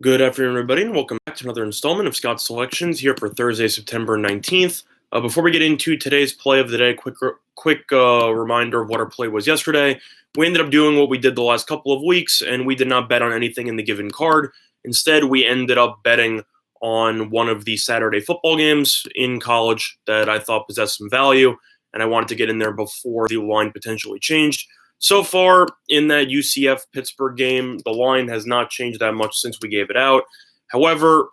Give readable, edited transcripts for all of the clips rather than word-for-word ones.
Good afternoon, everybody, and welcome back to another installment of Scott's Selections here for Thursday, September 19th. Before we get into today's play of the day, quick reminder of what our play was yesterday. We ended up doing what we did the last couple of weeks, and we did not bet on anything in the given card. Instead, we ended up betting on one of the Saturday football games in college that I thought possessed some value, and I wanted to get in there before the line potentially changed. So far in that UCF-Pittsburgh game, the line has not changed that much since we gave it out. However,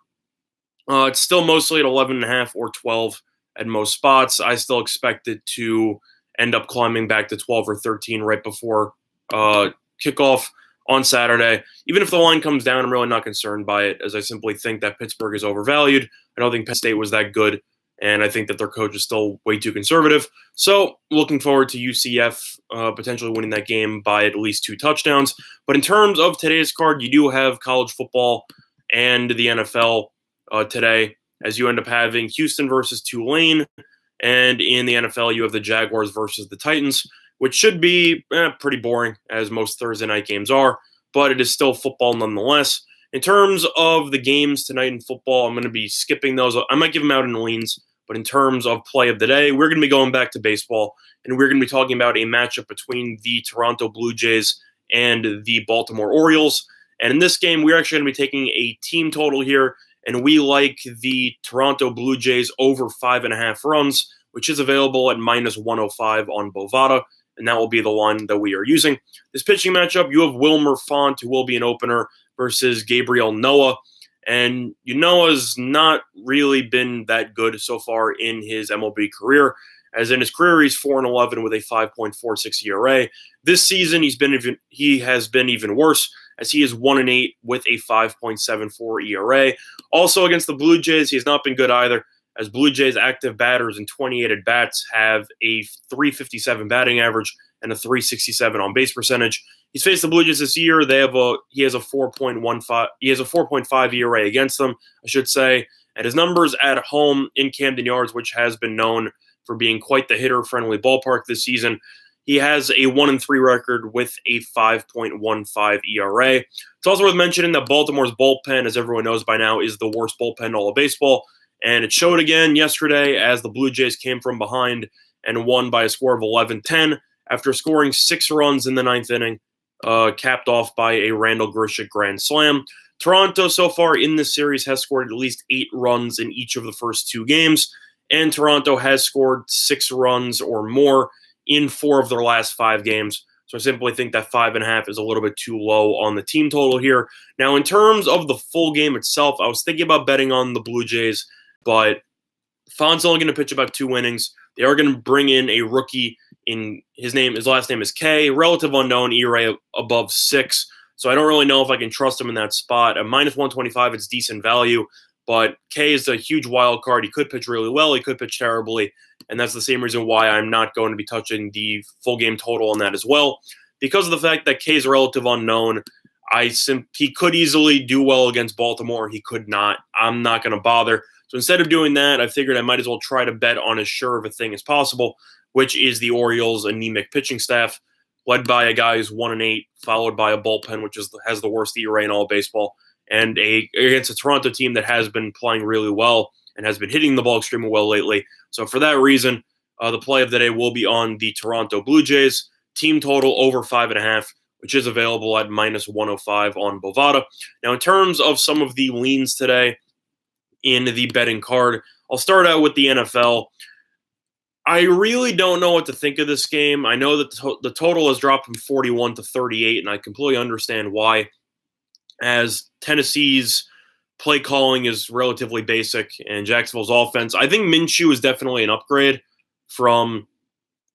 it's still mostly at 11.5 or 12 at most spots. I still expect it to end up climbing back to 12 or 13 right before kickoff on Saturday. Even if the line comes down, I'm really not concerned by it, as I simply think that Pittsburgh is overvalued. I don't think Penn State was that good, and I think that their coach is still way too conservative. So looking forward to UCF potentially winning that game by at least 2 touchdowns. But in terms of today's card, you do have college football and the NFL today, as you end up having Houston versus Tulane. And in the NFL, you have the Jaguars versus the Titans, which should be pretty boring, as most Thursday night games are. But it is still football nonetheless. In terms of the games tonight in football, I'm going to be skipping those. I might give them out in leans. But in terms of play of the day, we're going to be going back to baseball, and we're going to be talking about a matchup between the Toronto Blue Jays and the Baltimore Orioles. And in this game, we're actually going to be taking a team total here, and we like the Toronto Blue Jays over 5.5 runs, which is available at minus 105 on Bovada, and that will be the line that we are using. This pitching matchup, you have Wilmer Font, who will be an opener, versus Gabriel Noah. And Noah's not really been that good so far in his MLB career. As in his career, he's 4-11 with a 5.46 ERA. This season, he has been even worse, as he is 1-8 with a 5.74 ERA. Also against the Blue Jays, he has not been good either, as Blue Jays active batters in 28 at-bats have a 357 batting average and a 367 on base percentage. He's faced the Blue Jays this year. He has a 4.5 ERA against them, I should say. And his numbers at home in Camden Yards, which has been known for being quite the hitter-friendly ballpark this season, he has a 1-3 record with a 5.15 ERA. It's also worth mentioning that Baltimore's bullpen, as everyone knows by now, is the worst bullpen in all of baseball. And it showed again yesterday as the Blue Jays came from behind and won by a score of 11-10 after scoring 6 runs in the 9th inning. Capped off by a Randall Grichuk grand slam. Toronto so far in this series has scored at least 8 runs in each of the first 2 games, and Toronto has scored 6 runs or more in 4 of their last 5 games. So I simply think that 5.5 is a little bit too low on the team total here. Now, in terms of the full game itself, I was thinking about betting on the Blue Jays, but Font's only going to pitch about 2 innings. They are going to bring in a rookie. His last name is K, relative unknown, ERA above 6. So I don't really know if I can trust him in that spot. At minus 125, it's decent value, but K is a huge wild card. He could pitch really well. He could pitch terribly, and that's the same reason why I'm not going to be touching the full game total on that as well. Because of the fact that K is a relative unknown, he could easily do well against Baltimore. He could not. I'm not going to bother. So instead of doing that, I figured I might as well try to bet on as sure of a thing as possible, which is the Orioles' anemic pitching staff, led by a guy who's 1-8, followed by a bullpen which has the worst ERA in all of baseball, and against a Toronto team that has been playing really well and has been hitting the ball extremely well lately. So for that reason, the play of the day will be on the Toronto Blue Jays, team total over 5.5, which is available at minus 105 on Bovada. Now, in terms of some of the leans today in the betting card, I'll start out with the NFL. I really don't know what to think of this game. I know that the total has dropped from 41 to 38, and I completely understand why, as Tennessee's play calling is relatively basic, and Jacksonville's offense, I think Minshew is definitely an upgrade from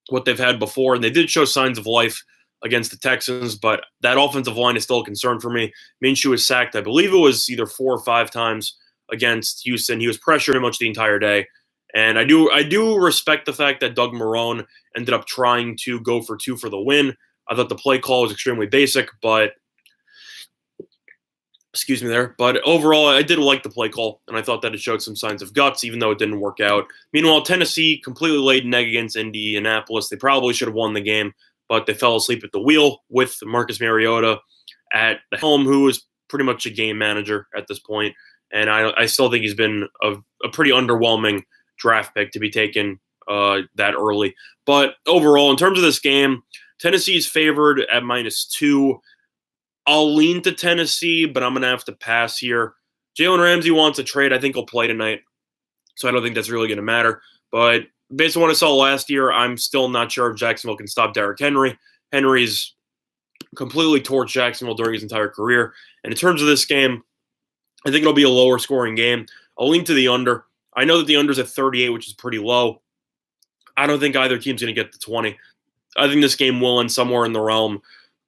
what they've had before, and they did show signs of life against the Texans, but that offensive line is still a concern for me. Minshew was sacked, I believe it was either 4 or 5 times against Houston. He was pressured pretty much the entire day. And I do respect the fact that Doug Marrone ended up trying to go for 2 for the win. I thought the play call was extremely basic, but excuse me there. But overall, I did like the play call, and I thought that it showed some signs of guts, even though it didn't work out. Meanwhile, Tennessee completely laid an egg against Indianapolis. They probably should have won the game, but they fell asleep at the wheel with Marcus Mariota at the helm, who was pretty much a game manager at this point, and I still think he's been a pretty underwhelming draft pick to be taken that early. But overall, in terms of this game, Tennessee's favored at -2. I'll lean to Tennessee, but I'm going to have to pass here. Jalen Ramsey wants a trade. I think he'll play tonight, so I don't think that's really going to matter. But based on what I saw last year, I'm still not sure if Jacksonville can stop Derrick Henry. Henry's completely torched Jacksonville during his entire career. And in terms of this game, I think it'll be a lower scoring game. I'll lean to the under. I know that the under's at 38, which is pretty low. I don't think either team's going to get to 20. I think this game will end somewhere in the realm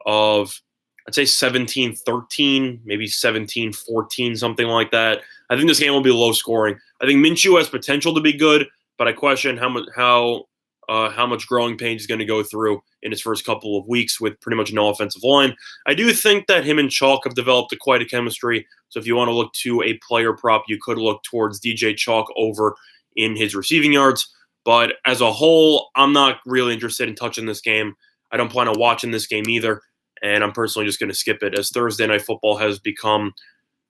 of, I'd say 17-13, maybe 17-14, something like that. I think this game will be low scoring. I think Minshew has potential to be good, but I question how much growing pains he's going to go through in his first couple of weeks with pretty much no offensive line. I do think that him and Chalk have developed quite a chemistry. So if you want to look to a player prop, you could look towards DJ Chalk over in his receiving yards. But as a whole, I'm not really interested in touching this game. I don't plan on watching this game either. And I'm personally just going to skip it, as Thursday Night Football has become,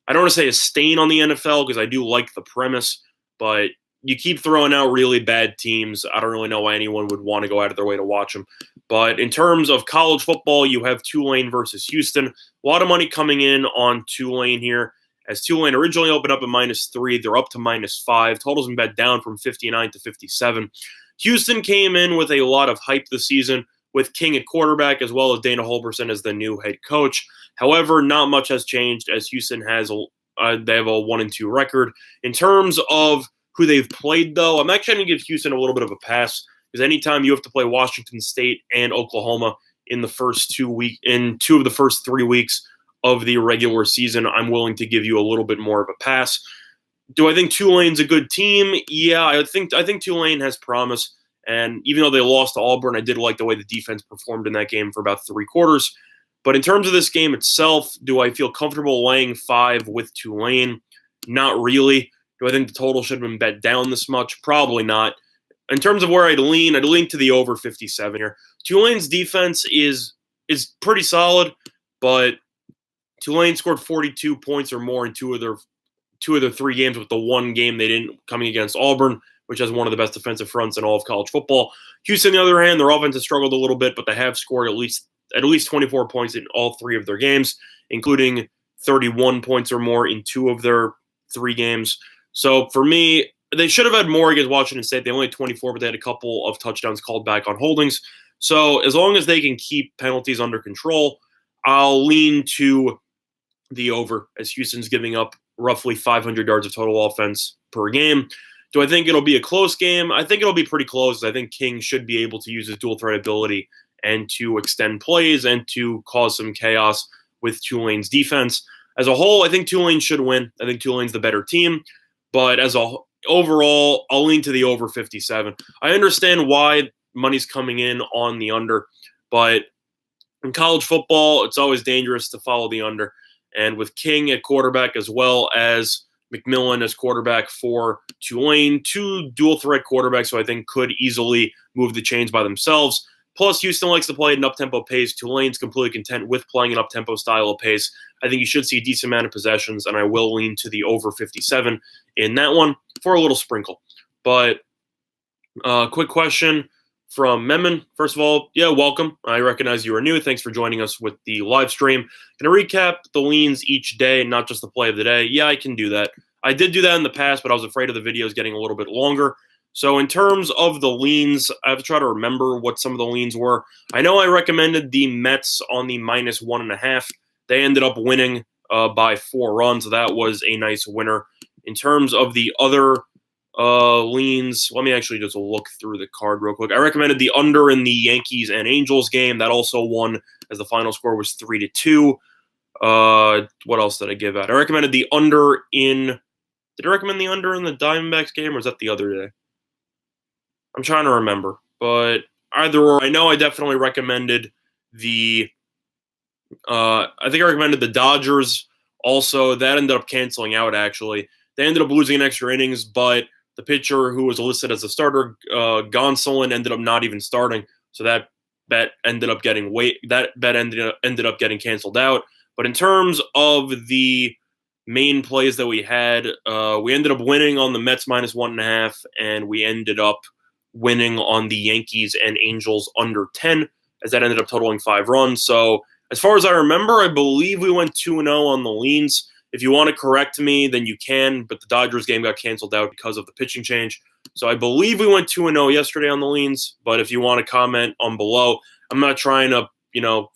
I don't want to say a stain on the NFL, because I do like the premise, but you keep throwing out really bad teams. I don't really know why anyone would want to go out of their way to watch them. But in terms of college football, you have Tulane versus Houston. A lot of money coming in on Tulane here, as Tulane originally opened up at -3. They're up to -5. Totals been bet down from 59 to 57. Houston came in with a lot of hype this season, with King at quarterback, as well as Dana Holgorsen as the new head coach. However, not much has changed, as Houston has they have a 1-2 record. In terms of who they've played, though, I'm actually going to give Houston a little bit of a pass, because anytime you have to play Washington State and Oklahoma in the first 2 weeks, in 2 of the first 3 weeks of the regular season, I'm willing to give you a little bit more of a pass. Do I think Tulane's a good team? Yeah, I think Tulane has promise. And even though they lost to Auburn, I did like the way the defense performed in that game for about 3 quarters. But in terms of this game itself, do I feel comfortable laying 5 with Tulane? Not really. Do I think the total should have been bet down this much? Probably not. In terms of where I'd lean to the over 57 here. Tulane's defense is pretty solid, but Tulane scored 42 points or more in 2 of their 3 games, with the 1 game they didn't, coming against Auburn, which has one of the best defensive fronts in all of college football. Houston, on the other hand, their offense has struggled a little bit, but they have scored at least 24 points in all 3 of their games, including 31 points or more in 2 of their 3 games. So for me, they should have had more against Washington State. They only had 24, but they had a couple of touchdowns called back on holdings. So as long as they can keep penalties under control, I'll lean to the over, as Houston's giving up roughly 500 yards of total offense per game. Do I think it'll be a close game? I think it'll be pretty close. I think King should be able to use his dual threat ability and to extend plays and to cause some chaos with Tulane's defense. As a whole, I think Tulane should win. I think Tulane's the better team. But overall, I'll lean to the over 57. I understand why money's coming in on the under, but in college football, it's always dangerous to follow the under. And with King at quarterback, as well as McMillan as quarterback for Tulane, 2 dual-threat quarterbacks who I think could easily move the chains by themselves. Plus, Houston likes to play at an up-tempo pace. Tulane's completely content with playing an up-tempo style of pace. I think you should see a decent amount of possessions, and I will lean to the over 57 in that one for a little sprinkle. But quick question from Memon. First of all, yeah, welcome. I recognize you are new. Thanks for joining us with the live stream. Can I recap the leans each day and not just the play of the day? Yeah, I can do that. I did do that in the past, but I was afraid of the videos getting a little bit longer. So in terms of the leans, I have to try to remember what some of the leans were. I know I recommended the Mets on the -1.5. They ended up winning by 4 runs. So that was a nice winner. In terms of the other leans, let me actually just look through the card real quick. I recommended the under in the Yankees and Angels game. That also won, as the final score was 3-2. What else did I give out? I recommended the under in. Did I recommend the under in the Diamondbacks game, or was that the other day? I'm trying to remember, but either or, I know I definitely recommended the. I think I recommended the Dodgers. Also, that ended up canceling out. Actually, they ended up losing in extra innings, but the pitcher who was listed as a starter, Gonsolin, ended up not even starting. So that bet ended up getting ended up getting canceled out. But in terms of the main plays that we had, we ended up winning on the Mets -1.5, and we ended up winning on the Yankees and Angels under 10, as that ended up totaling 5 runs. So as far as I remember, I believe we went 2-0 on the leans. If you want to correct me, then you can, but the Dodgers game got canceled out because of the pitching change. So I believe we went 2-0 yesterday on the leans, but if you want to comment on below, I'm not trying to,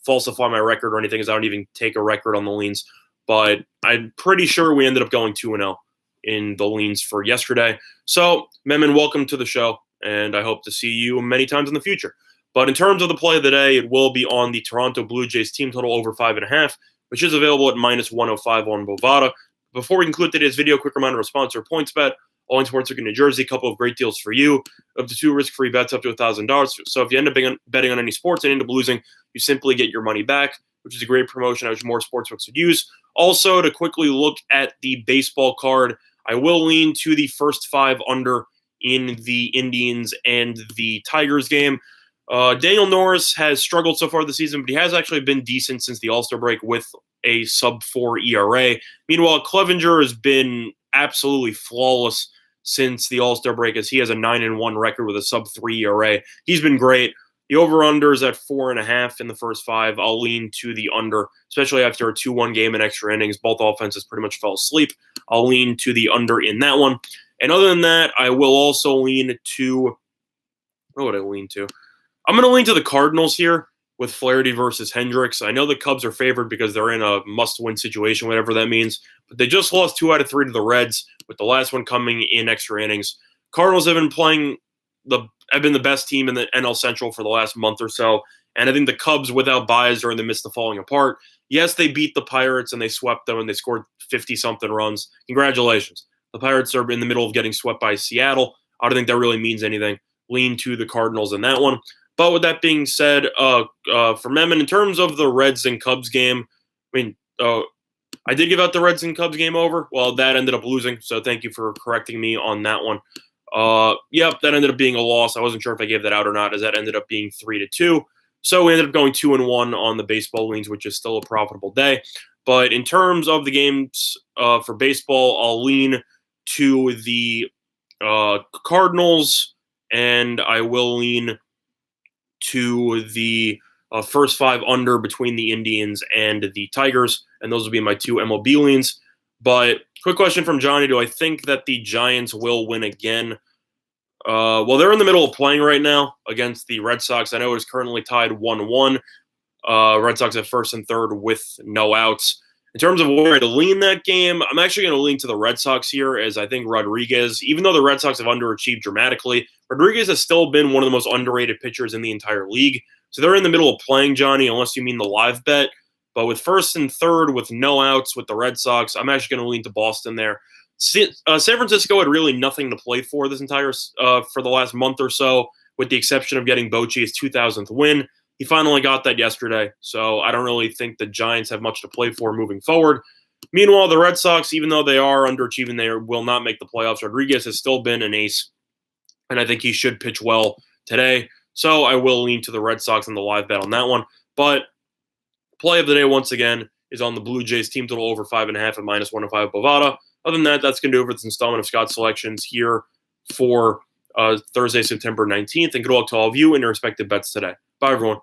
falsify my record or anything, as I don't even take a record on the leans, but I'm pretty sure we ended up going 2-0 in the leans for yesterday. So, Memon, welcome to the show, and I hope to see you many times in the future. But in terms of the play of the day, it will be on the Toronto Blue Jays team total over 5.5, which is available at -105 on Bovada. Before we conclude today's video, quick reminder of sponsor PointsBet. All in Sportsbook in New Jersey, a couple of great deals for you. Up to 2 risk-free bets up to $1,000. So if you end up betting on any sports and end up losing, you simply get your money back, which is a great promotion which more sportsbooks would use. Also, to quickly look at the baseball card, I will lean to the first 5 under in the Indians and the Tigers game. Daniel Norris has struggled so far this season, but he has actually been decent since the All-Star break with a sub-4 ERA. Meanwhile, Clevinger has been absolutely flawless since the All-Star break, as he has a 9-1 record with a sub-3 ERA. He's been great. The over-under is at 4.5 in the first 5. I'll lean to the under, especially after a 2-1 game in extra innings. Both offenses pretty much fell asleep. I'll lean to the under in that one. And other than that, I will also lean to – what would I lean to? I'm going to lean to the Cardinals here with Flaherty versus Hendricks. I know the Cubs are favored because they're in a must-win situation, whatever that means. But they just lost 2 out of 3 to the Reds, with the last one coming in extra innings. Cardinals have been the best team in the NL Central for the last month or so. And I think the Cubs, without Baez, are in the midst of falling apart. Yes, they beat the Pirates and they swept them and they scored 50-something runs. Congratulations. The Pirates are in the middle of getting swept by Seattle. I don't think that really means anything. Lean to the Cardinals in that one. But with that being said, for Memon, in terms of the Reds and Cubs game, I did give out the Reds and Cubs game over. Well, that ended up losing, so thank you for correcting me on that one. Yep, that ended up being a loss. I wasn't sure if I gave that out or not, as that ended up being 3-2. So we ended up going 2-1 on the baseball leans, which is still a profitable day. But in terms of the games for baseball, I'll lean to the Cardinals, and I will lean to the first 5 under between the Indians and the Tigers, and those will be my 2 MLB leans. But quick question from Johnny, do I think that the Giants will win again? Well, they're in the middle of playing right now against the Red Sox. I know it's currently tied 1-1. Red Sox at first and third with no outs. In terms of where to lean that game, I'm actually going to lean to the Red Sox here, as I think Rodriguez, even though the Red Sox have underachieved dramatically, Rodriguez has still been one of the most underrated pitchers in the entire league. So they're in the middle of playing, Johnny, unless you mean the live bet. But with first and third with no outs with the Red Sox, I'm actually going to lean to Boston there. San Francisco had really nothing to play for this entire for the last month or so, with the exception of getting Bochy's 2,000th win. He finally got that yesterday, so I don't really think the Giants have much to play for moving forward. Meanwhile, the Red Sox, even though they are underachieving, they will not make the playoffs. Rodriguez has still been an ace, and I think he should pitch well today. So I will lean to the Red Sox on the live bet on that one. But play of the day, once again, is on the Blue Jays team total over 5.5 at -105 Bovada. Other than that, that's going to do it for this installment of Scott's Selections here for Thursday, September 19th. And good luck to all of you in your respective bets today. Bye, everyone.